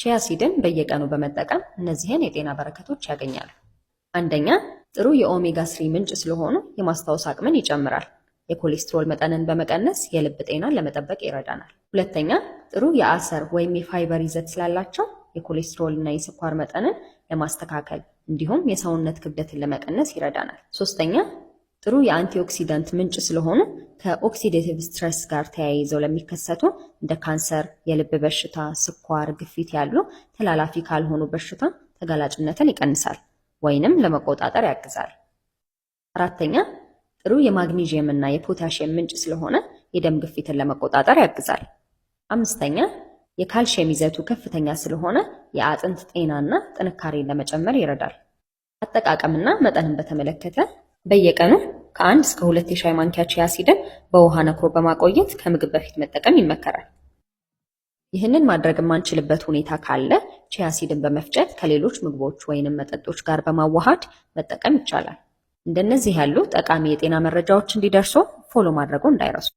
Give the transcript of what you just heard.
ቺያ ሲድን በየቀኑ በመጠቀም እነዚህን የጤና በረከቶች ያገኛሉ። አንደኛ፣ ጥሩ የኦሜጋ 3 ምንጭ ስለሆኑ የማስታወስ አቅምን ይጨምራል። የኮሌስትሮል መጠንን በመቀነስ የልብ ጤናን ለመጠበቅ ይረዳናል። ሁለተኛ፣ ጥሩ የአሰር ወይም የፋይበር ይዘት ስላላቸው የኮሌስትሮል እና የስኳር መጠንን ለማስተካከል እንዲሁም የሰውነት ክብደትን ለመቀነስ ይረዳናል። ሶስተኛ፣ ጥሩ የአንቲኦክሲዳንት ምንጭ ስለሆኑ ከኦክሲዴቲቭ ስትረስ ጋር ተያይዘው ለሚከሰቱ እንደ ካንሰር፣ የልብ በሽታ፣ ስኳር፣ ግፊት ያሉ ተላላፊ ካልሆኑ በሽታ ተጋላጭነትን ይቀንሳል ወይንም ለመቆጣጠር ያግዛል። አራተኛ፣ ጥሩ የማግኒዥየም እና የፖታሺየም ምንጭ ስለሆነ የደም ግፊትን ለመቆጣጠር ያግዛል። አምስተኛ፣ የካልሽየም ይዘቱ ከፍተኛ ስለሆነ የአጥንት ጤናና ጥንካሬን ለመጨመር ይረዳል። አጠቃቀምና መጠንን በተመለከተ በየቀኑ ከ1 እስከ 2 የሻይ ማንኪያ ቺያ ሲድን በውሃ ነክሮ በማቆየት ከምግብ በፊት መጠቀም ይመከራል። ይህንን ማድረግ የማንችልበት ሁኔታ ካለ ቺያ ሲድን በመፍጨት ከሌሎች ምግቦች ወይንም መጠጦች ጋር በማዋሃድ መጠቀም ይቻላል። እንደነዚህ ያሉ ጠቃሚ የጤና መረጃዎች እንዲደርሱ ፎሎ ማድረጉ እንዳይረሱ።